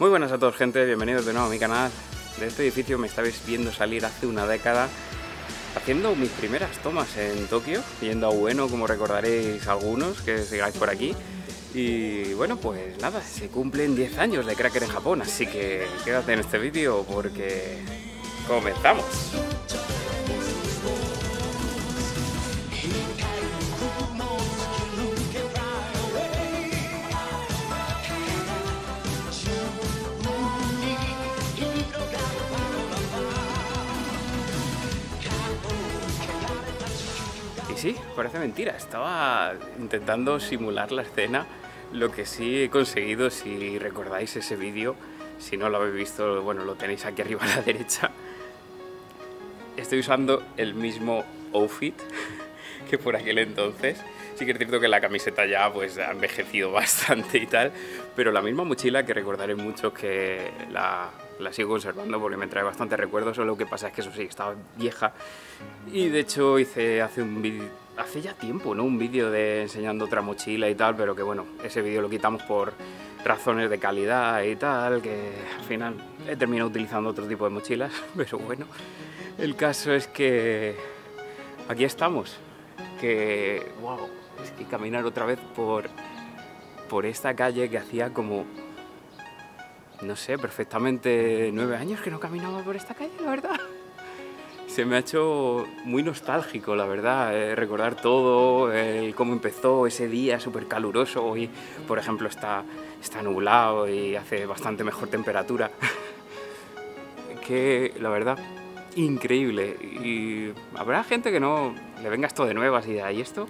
Muy buenas a todos, gente, bienvenidos de nuevo a mi canal. De este edificio me estabais viendo salir hace una década haciendo mis primeras tomas en Tokio, yendo a Ueno, como recordaréis algunos que sigáis por aquí. Y bueno, pues nada, se cumplen 10 años de Cracker en Japón, así que quédate en este vídeo porque comenzamos. Sí, parece mentira, estaba intentando simular la escena. Lo que sí he conseguido, si recordáis ese vídeo, si no lo habéis visto, bueno, lo tenéis aquí arriba a la derecha. Estoy usando el mismo outfit que por aquel entonces. Sí que es cierto que la camiseta ya pues ha envejecido bastante y tal, pero la misma mochila que recordaré mucho que la sigo conservando porque me trae bastantes recuerdos. Solo que pasa es que eso sí, estaba vieja. Y de hecho hice hace ya tiempo, ¿no? Un vídeo de enseñando otra mochila y tal, pero que bueno, ese vídeo lo quitamos por razones de calidad y tal, que al final he terminado utilizando otro tipo de mochilas, pero bueno, el caso es que aquí estamos, que wow, es que caminar otra vez por esta calle que hacía como, no sé, perfectamente 9 años que no caminaba por esta calle, la verdad. Se me ha hecho muy nostálgico, la verdad, recordar todo, cómo empezó ese día súper caluroso. Hoy, por ejemplo, está nublado y hace bastante mejor temperatura. Que, la verdad, increíble. Y habrá gente que no le venga esto de nuevas ideas y esto,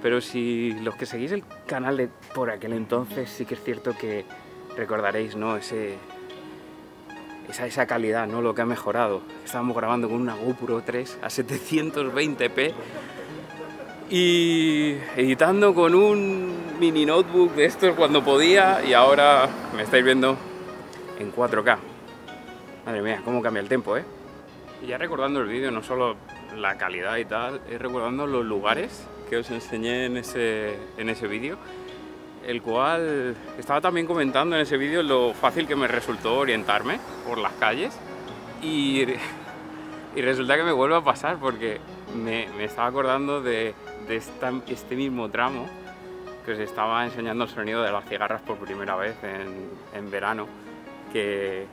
pero si los que seguís el canal de por aquel entonces, sí que es cierto que recordaréis, ¿no? Esa calidad, ¿no? Lo que ha mejorado. Estábamos grabando con una GoPro 3 a 720p y editando con un mini notebook de estos cuando podía, y ahora me estáis viendo en 4K. Madre mía, cómo cambia el tiempo, ¿eh? Y ya recordando el vídeo, no solo la calidad y tal, recordando los lugares que os enseñé en ese vídeo, el cual estaba también comentando en ese vídeo lo fácil que me resultó orientarme por las calles, y resulta que me vuelve a pasar porque me estaba acordando de este mismo tramo que os estaba enseñando el sonido de las cigarras por primera vez en verano, que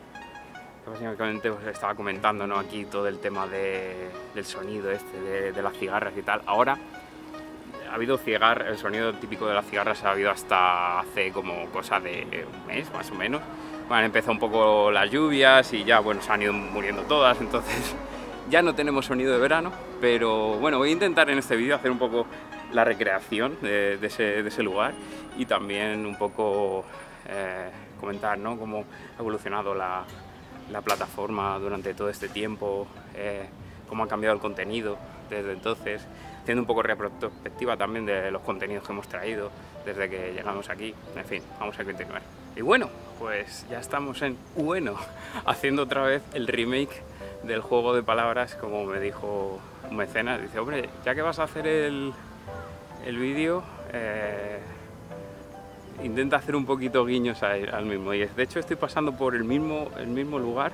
básicamente os estaba comentando, ¿no? Aquí todo el tema del sonido de las cigarras y tal. Ahora ha habido el sonido típico de las cigarras ha habido hasta hace como cosa de un mes más o menos. Bueno, empezó un poco las lluvias y ya, bueno, se han ido muriendo todas, entonces ya no tenemos sonido de verano. Pero bueno, voy a intentar en este vídeo hacer un poco la recreación de ese lugar y también un poco comentar, ¿no? Cómo ha evolucionado la plataforma durante todo este tiempo, cómo ha cambiado el contenido desde entonces, haciendo un poco retrospectiva también de los contenidos que hemos traído desde que llegamos aquí. En fin, vamos a continuar. Y bueno, pues ya estamos en Ueno, haciendo otra vez el remake del juego de palabras, como me dijo un mecenas. Dice, hombre, ya que vas a hacer el vídeo, intenta hacer un poquito guiños al mismo. Y de hecho estoy pasando por el mismo lugar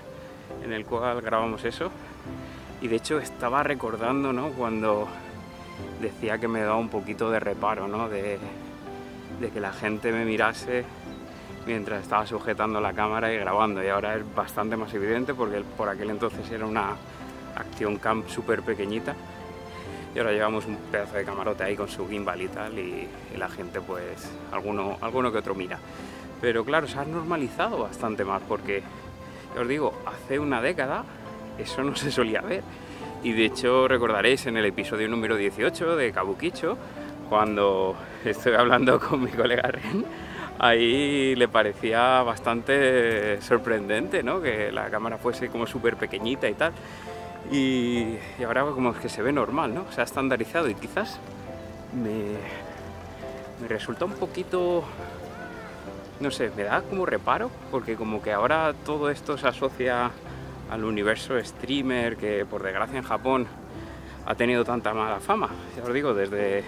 en el cual grabamos eso. Y de hecho estaba recordando, ¿no? Cuando decía que me daba un poquito de reparo, ¿no? De que la gente me mirase mientras estaba sujetando la cámara y grabando. Y ahora es bastante más evidente porque por aquel entonces era una Action Cam súper pequeñita. Y ahora llevamos un pedazo de camarote ahí con su gimbal y tal, y la gente pues alguno que otro mira. Pero claro, se ha normalizado bastante más porque, ya os digo, hace una década eso no se solía ver. Y de hecho recordaréis en el episodio número 18 de Kabukicho, cuando estoy hablando con mi colega Ren, ahí le parecía bastante sorprendente, ¿no? Que la cámara fuese como súper pequeñita y tal. Y ahora como que se ve normal, ¿no? Se ha estandarizado y quizás me resulta un poquito, no sé, me da como reparo, porque como que ahora todo esto se asocia al universo streamer, que por desgracia en Japón ha tenido tanta mala fama. Ya os digo, desde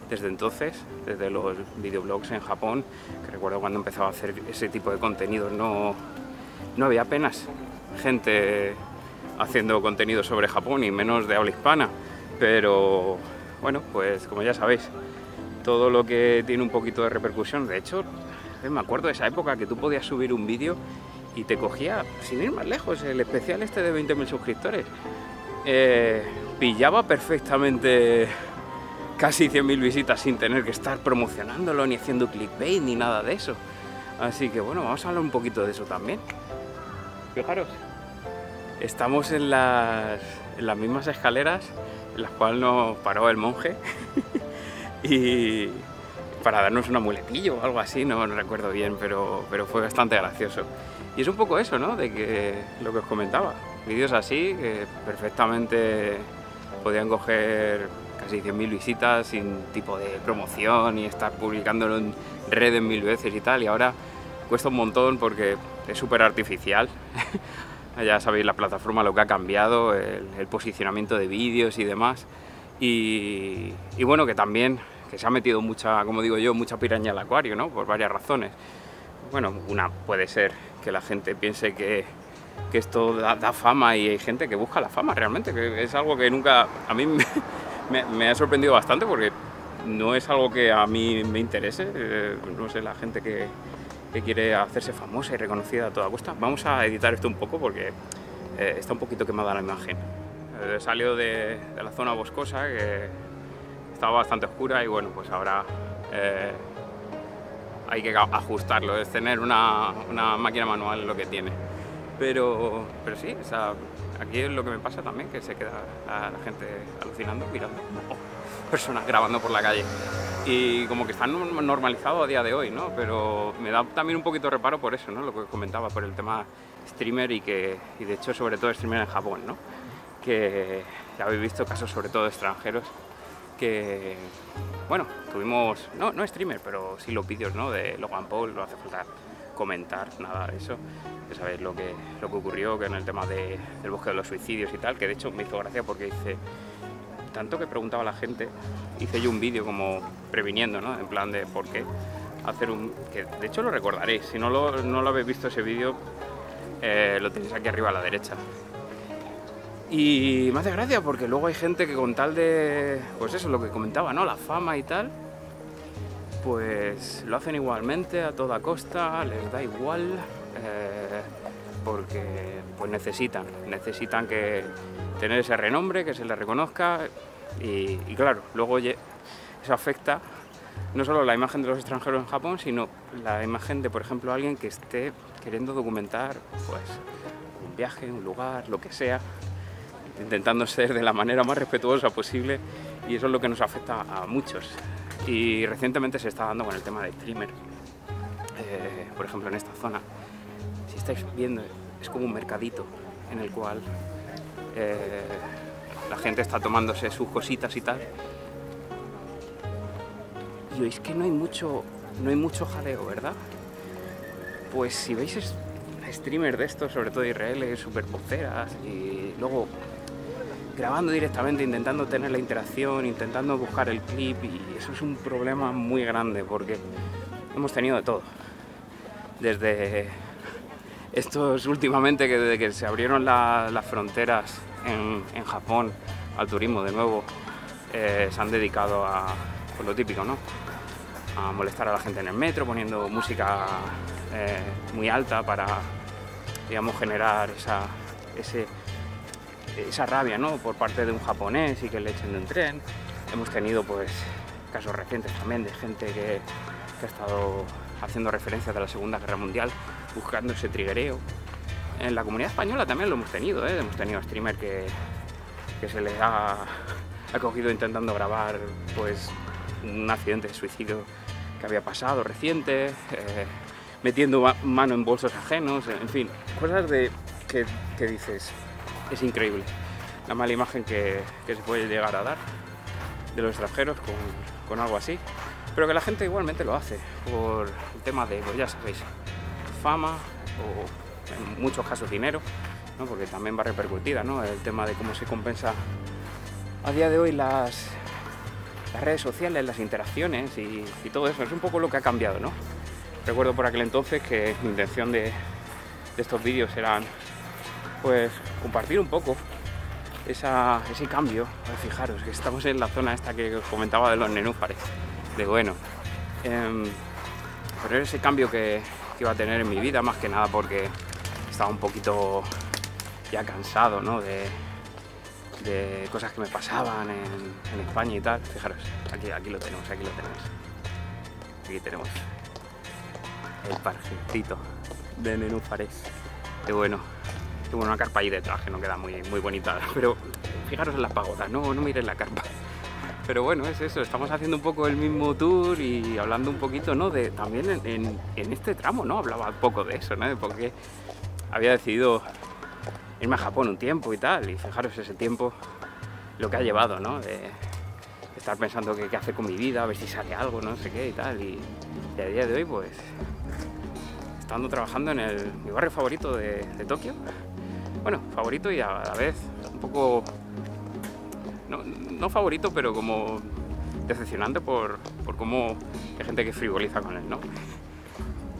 desde entonces, desde los videoblogs en Japón, que recuerdo cuando empezaba a hacer ese tipo de contenidos, no había apenas gente haciendo contenido sobre Japón y menos de habla hispana, pero bueno, pues como ya sabéis, todo lo que tiene un poquito de repercusión, de hecho, me acuerdo de esa época que tú podías subir un vídeo y te cogía, sin ir más lejos, el especial este de 20.000 suscriptores, pillaba perfectamente casi 100.000 visitas sin tener que estar promocionándolo, ni haciendo clickbait, ni nada de eso. Así que bueno, vamos a hablar un poquito de eso también. Fijaros, estamos en las mismas escaleras en las cuales nos paró el monje y para darnos un amuletillo o algo así, no recuerdo bien, pero fue bastante gracioso. Y es un poco eso, ¿no? De que lo que os comentaba, vídeos así que perfectamente podían coger casi 100.000 visitas sin tipo de promoción y estar publicándolo en redes 1000 veces y tal, y ahora cuesta un montón porque es súper artificial. Ya sabéis la plataforma lo que ha cambiado, el posicionamiento de vídeos y demás, y bueno, que también que se ha metido mucha, como digo yo, mucha piraña al acuario, ¿no? Por varias razones. Bueno, una puede ser que la gente piense que esto da fama, y hay gente que busca la fama realmente, que es algo que nunca, a mí me ha sorprendido bastante porque no es algo que a mí me interese, no sé, la gente que quiere hacerse famosa y reconocida a toda costa. Vamos a editar esto un poco porque está un poquito quemada la imagen. He salido de la zona boscosa, que estaba bastante oscura, y bueno, pues ahora hay que ajustarlo, es tener una máquina manual lo que tiene. Pero sí, o sea, aquí es lo que me pasa también, que se queda la gente alucinando, mirando personas grabando por la calle. Y como que están normalizado a día de hoy, ¿no? Pero me da también un poquito de reparo por eso, ¿no? Lo que comentaba, por el tema streamer y de hecho sobre todo streamer en Japón, ¿no? Que ya habéis visto casos sobre todo de extranjeros que, bueno, tuvimos, no streamer, pero sí los vídeos, ¿no? De Logan Paul, no hace falta comentar nada de eso. Ya sabéis lo que ocurrió que en el tema del bosque de los suicidios y tal, que de hecho me hizo gracia porque hice tanto que preguntaba a la gente, hice yo un vídeo como previniendo, ¿no? En plan de por qué hacer que de hecho lo recordaréis, si no lo habéis visto ese vídeo, lo tenéis aquí arriba a la derecha. Y me hace gracia porque luego hay gente que con tal de, pues eso, lo que comentaba, ¿no? La fama y tal, pues lo hacen igualmente a toda costa, les da igual, porque pues necesitan que tener ese renombre, que se les reconozca, y claro, luego eso afecta no solo la imagen de los extranjeros en Japón, sino la imagen de, por ejemplo, alguien que esté queriendo documentar pues un viaje, un lugar, lo que sea, intentando ser de la manera más respetuosa posible, y eso es lo que nos afecta a muchos. Y recientemente se está dando con el tema de streamer, por ejemplo en esta zona, si estáis viendo, es como un mercadito en el cual la gente está tomándose sus cositas y tal, y oís que no hay mucho jaleo, ¿verdad? Pues si veis streamers de estos, sobre todo israelíes, super poceras, y luego grabando directamente, intentando tener la interacción, intentando buscar el clip, y eso es un problema muy grande porque hemos tenido de todo. Desde estos últimamente, que desde que se abrieron las fronteras en Japón al turismo de nuevo, se han dedicado a, pues lo típico, ¿no? A molestar a la gente en el metro poniendo música muy alta para, digamos, generar esa rabia, ¿no? Por parte de un japonés y que le echen de un tren. Hemos tenido pues casos recientes también de gente que ha estado haciendo referencias de la Segunda Guerra Mundial, buscando ese triguereo. En la comunidad española también lo hemos tenido, ¿eh? Hemos tenido streamers que se les ha cogido intentando grabar pues un accidente de suicidio que había pasado reciente, metiendo mano en bolsos ajenos, en fin, cosas que dices, es increíble la mala imagen que se puede llegar a dar de los extranjeros con algo así, pero que la gente igualmente lo hace por el tema de, pues ya sabéis, fama o en muchos casos dinero, ¿no? Porque también va repercutida, ¿no? El tema de cómo se compensa a día de hoy las las redes sociales, las interacciones y todo eso. Es un poco lo que ha cambiado, ¿no? Recuerdo por aquel entonces que mi intención de estos vídeos eran, pues, compartir un poco ese cambio. Fijaros que estamos en la zona esta que os comentaba de los nenúfares. De bueno, poner ese cambio que iba a tener en mi vida, más que nada porque estaba un poquito ya cansado, ¿no? de cosas que me pasaban en España y tal. Fijaros, aquí lo tenemos. Aquí tenemos el parcito de nenúfares. Qué bueno. Tengo una carpa ahí detrás que no queda muy bonita, pero fijaros en las pagodas, no miren la carpa. Pero bueno, es eso, estamos haciendo un poco el mismo tour y hablando un poquito, ¿no? También en este tramo, ¿no? Hablaba un poco de eso, ¿no? De por qué había decidido irme a Japón un tiempo y tal, y fijaros ese tiempo lo que ha llevado, ¿no? De estar pensando qué hacer con mi vida, a ver si sale algo, no sé qué y tal, y a día de hoy, pues, estando trabajando en mi barrio favorito de Tokio. Bueno, favorito y a la vez un poco, no favorito, pero como decepcionante por cómo hay gente que frivoliza con él, ¿no?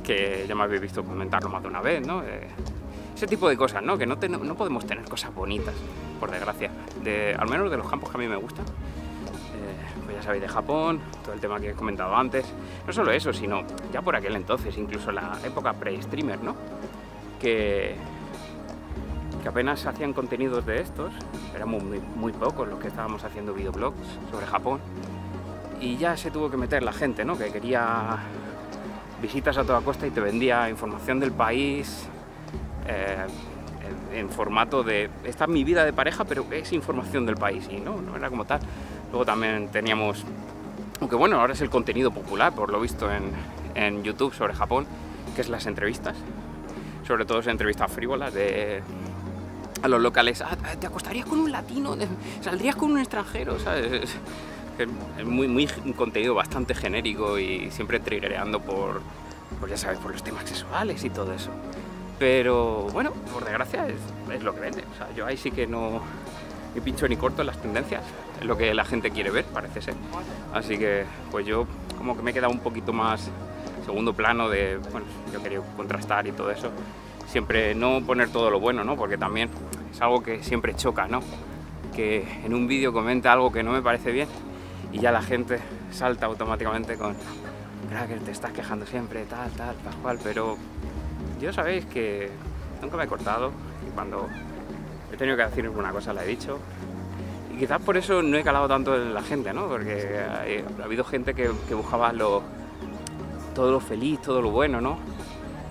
Que ya me habéis visto comentarlo más de una vez, ¿no? Ese tipo de cosas, ¿no? Que no podemos tener cosas bonitas, por desgracia. Al menos de los campos que a mí me gustan. Pues ya sabéis, de Japón, todo el tema que he comentado antes. No solo eso, sino ya por aquel entonces, incluso la época pre-streamer, ¿no? Que apenas hacían contenidos de estos, éramos muy pocos los que estábamos haciendo videoblogs sobre Japón, y ya se tuvo que meter la gente, ¿no? Que quería visitas a toda costa y te vendía información del país en formato de esta es mi vida de pareja, pero es información del país, y no era como tal. Luego también teníamos, aunque bueno, ahora es el contenido popular, por lo visto en YouTube sobre Japón, que es las entrevistas, sobre todo entrevistas frívolas a los locales. ¿Te acostarías con un latino? ¿Saldrías con un extranjero? ¿Sabes? Es un contenido bastante genérico y siempre triggereando por ya sabes, por los temas sexuales y todo eso. Pero bueno, por desgracia es lo que vende. O sea, yo ahí sí que no ni pincho ni corto en las tendencias. Es lo que la gente quiere ver, parece ser. Así que pues yo como que me he quedado un poquito más segundo plano de, bueno, yo quería contrastar y todo eso. Siempre no poner todo lo bueno, ¿no? Porque también es algo que siempre choca, ¿no? Que en un vídeo comenta algo que no me parece bien y ya la gente salta automáticamente con que te estás quejando siempre, tal, cual, pero yo sabéis que nunca me he cortado y cuando he tenido que decir alguna cosa la he dicho, y quizás por eso no he calado tanto en la gente, ¿no? Porque ha habido gente que buscaba todo lo feliz, todo lo bueno, ¿no?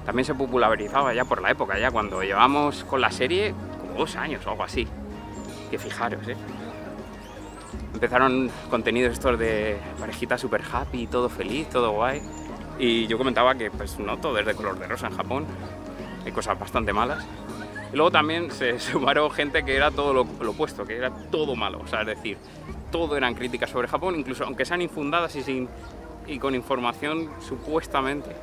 También se popularizaba ya por la época, ya cuando llevamos con la serie como 2 años o algo así. Que fijaros, empezaron contenidos estos de parejitas super happy, todo feliz, todo guay. Y yo comentaba que pues no todo es de color de rosa en Japón, hay cosas bastante malas. Y luego también se sumaron gente que era todo lo opuesto, que era todo malo. O sea, es decir, todo eran críticas sobre Japón, incluso aunque sean infundadas y con información supuestamente,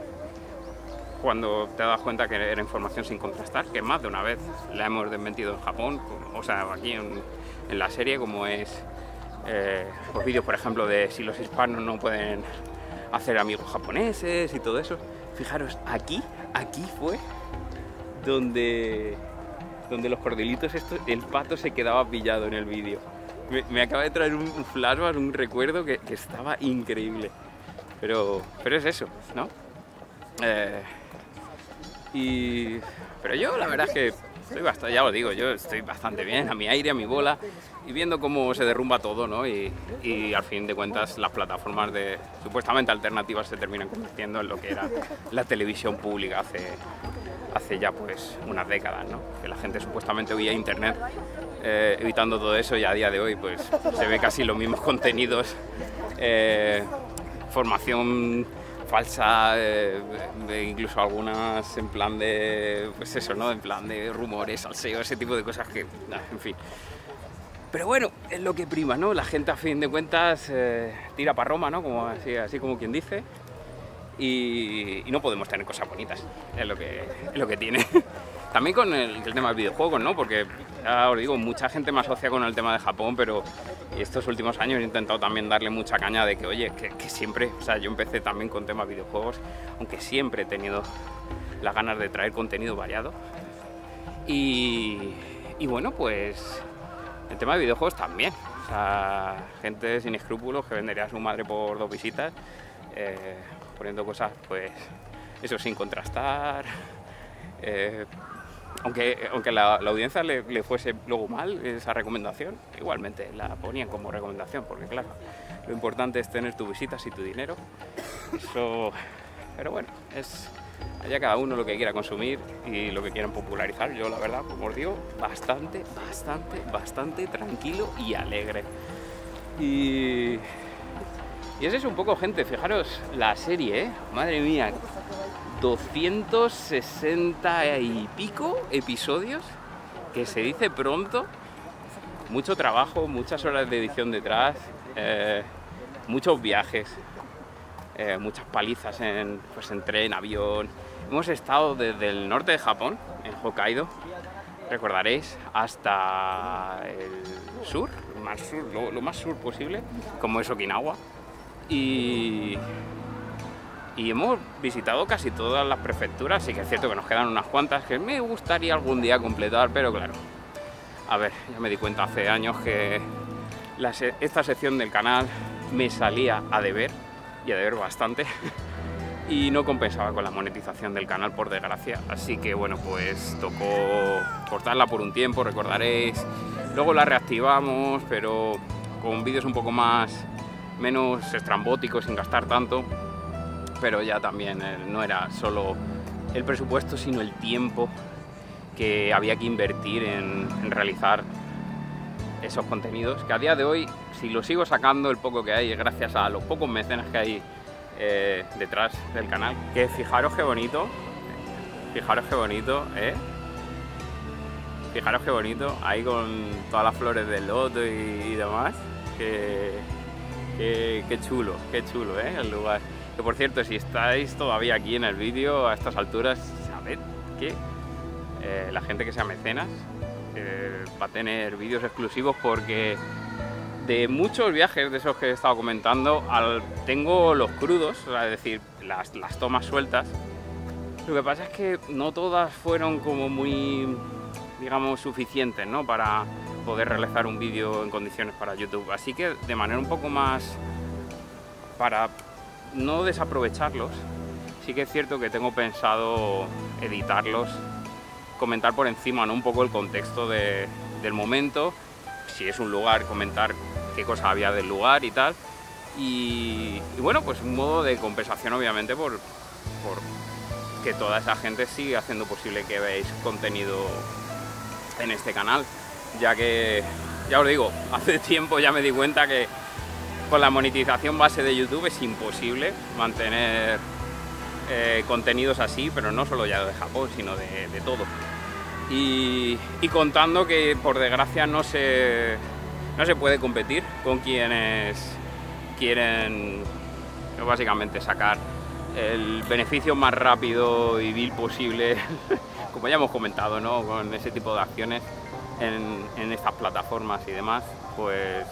cuando te das cuenta que era información sin contrastar, que más de una vez la hemos desmentido en Japón, o sea, aquí en la serie, como es los vídeos, por ejemplo, de si los hispanos no pueden hacer amigos japoneses y todo eso. Fijaros, aquí fue donde los cordelitos estos, el pato se quedaba pillado en el vídeo. Me acaba de traer un flashback, un recuerdo que estaba increíble. Pero es eso, ¿no? Pero yo la verdad es que estoy bastante, ya os digo, yo estoy bastante bien, a mi aire, a mi bola, y viendo cómo se derrumba todo, ¿no? Y al fin de cuentas las plataformas supuestamente alternativas se terminan convirtiendo en lo que era la televisión pública hace ya pues unas décadas, ¿no? Que la gente supuestamente oía internet evitando todo eso, y a día de hoy pues se ve casi los mismos contenidos, formación falsa, incluso algunas en plan de, pues eso, ¿no? En plan de rumores, salseo, ese tipo de cosas que, en fin. Pero bueno, es lo que prima, ¿no? La gente a fin de cuentas tira para Roma, ¿no? Como así como quien dice. Y no podemos tener cosas bonitas, es lo que tiene. También con el tema de videojuegos, ¿no? Porque ya os digo, mucha gente me asocia con el tema de Japón, pero Y estos últimos años he intentado también darle mucha caña de que, oye, que siempre, o sea, yo empecé también con temas videojuegos, aunque siempre he tenido las ganas de traer contenido variado. Y bueno, pues el tema de videojuegos también. O sea, gente sin escrúpulos que vendería a su madre por 2 visitas, poniendo cosas, pues, eso sin contrastar. Aunque la audiencia le fuese luego mal esa recomendación, igualmente la ponían como recomendación, porque claro, lo importante es tener tus visitas y tu dinero. Eso, pero bueno, es allá cada uno lo que quiera consumir y lo que quieran popularizar. Yo la verdad, como os digo, bastante tranquilo y alegre. Y es eso un poco, gente. Fijaros la serie, madre mía, 260 y pico episodios, que se dice pronto. Mucho trabajo, muchas horas de edición detrás, muchos viajes, muchas palizas en tren, avión. Hemos estado desde el norte de Japón, en Hokkaido, recordaréis, hasta el sur, lo más sur posible, como es Okinawa. Y hemos visitado casi todas las prefecturas. Sí que es cierto que nos quedan unas cuantas que me gustaría algún día completar, pero claro, a ver, ya me di cuenta hace años que esta sección del canal me salía a deber, y a deber bastante, y no compensaba con la monetización del canal, por desgracia. Así que bueno, pues tocó cortarla por un tiempo, recordaréis. Luego la reactivamos, pero con vídeos un poco menos estrambóticos, sin gastar tanto. Pero ya también no era solo el presupuesto, sino el tiempo que había que invertir en realizar esos contenidos, que a día de hoy, si lo sigo sacando, el poco que hay es gracias a los pocos mecenas que hay detrás del canal. Que fijaros qué bonito, fijaros qué bonito, fijaros qué bonito, ahí con todas las flores del loto y demás. Qué chulo, el lugar. Que por cierto, si estáis todavía aquí en el vídeo a estas alturas, sabed que la gente que sea mecenas va a tener vídeos exclusivos, porque de muchos viajes de esos que he estado comentando, tengo los crudos, o sea, es decir, las tomas sueltas. Lo que pasa es que no todas fueron como muy, digamos, suficientes, ¿no?, para poder realizar un vídeo en condiciones para YouTube. Así que de manera un poco más, para no desaprovecharlos, sí que es cierto que tengo pensado editarlos, comentar por encima, ¿no?, un poco el contexto del momento, si es un lugar, comentar qué cosa había del lugar y tal. Y bueno, pues un modo de compensación, obviamente, por que toda esa gente sigue haciendo posible que veáis contenido en este canal, ya que, ya os digo, hace tiempo ya me di cuenta que con la monetización base de YouTube es imposible mantener contenidos así, pero no solo ya de Japón, sino de todo. Y contando que, por desgracia, no se puede competir con quienes quieren básicamente sacar el beneficio más rápido y vil posible, como ya hemos comentado, ¿no?, con ese tipo de acciones en estas plataformas y demás. Pues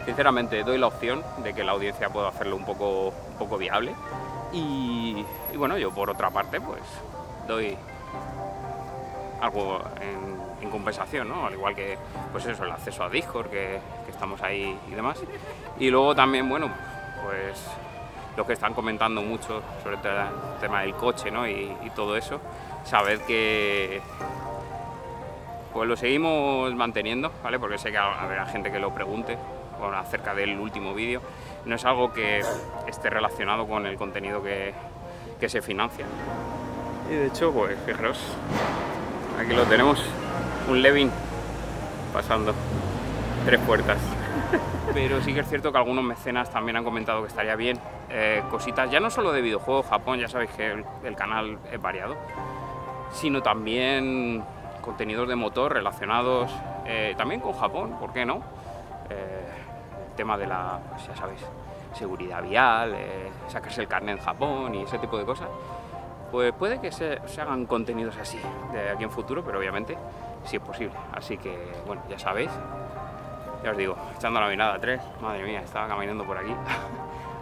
sinceramente doy la opción de que la audiencia pueda hacerlo un poco viable, y bueno, yo por otra parte pues doy algo en compensación, ¿no?, al igual que pues eso, el acceso a Discord, que estamos ahí y demás. Y luego también, bueno, pues los que están comentando mucho sobre el tema del coche, ¿no?, y todo eso, sabed que pues lo seguimos manteniendo, ¿vale? Porque sé que habrá gente que lo pregunte acerca del último vídeo. No es algo que esté relacionado con el contenido que se financia. Y de hecho, pues fijaros, aquí lo tenemos, un Levin pasando 3 puertas. Pero sí que es cierto que algunos mecenas también han comentado que estaría bien cositas, ya no solo de videojuegos. Japón, ya sabéis que el canal es variado, sino también contenidos de motor relacionados también con Japón, ¿por qué no? El tema de la, pues ya sabéis, seguridad vial, sacarse el carnet en Japón y ese tipo de cosas. Pues puede que se hagan contenidos así de aquí en futuro, pero obviamente sí es posible. Así que, bueno, ya sabéis, Ya os digo, echando la mirada a 3, madre mía, estaba caminando por aquí.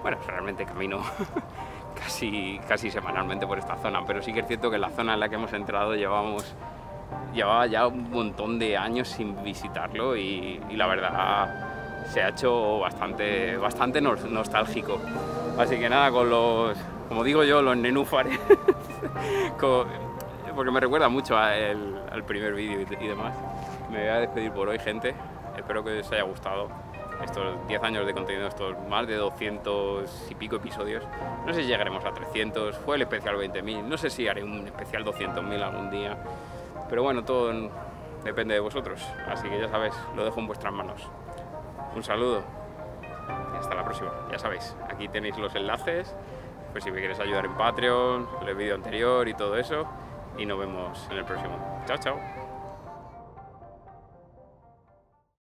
Bueno, realmente camino casi semanalmente por esta zona, pero sí que es cierto que la zona en la que hemos entrado llevaba ya un montón de años sin visitarlo y la verdad se ha hecho bastante nostálgico. Así que nada, con los, como digo yo, los nenúfares, porque me recuerda mucho al primer vídeo y demás. Me voy a despedir por hoy, gente. Espero que os haya gustado estos 10 años de contenido, estos más de 200 y pico episodios. No sé si llegaremos a 300, fue el especial 20.000, no sé si haré un especial 200.000 algún día, pero bueno, todo depende de vosotros, así que ya sabéis, lo dejo en vuestras manos. Un saludo y hasta la próxima. Ya sabéis, aquí tenéis los enlaces, pues si me quieres ayudar en Patreon, el vídeo anterior y todo eso, y nos vemos en el próximo. Chao, chao.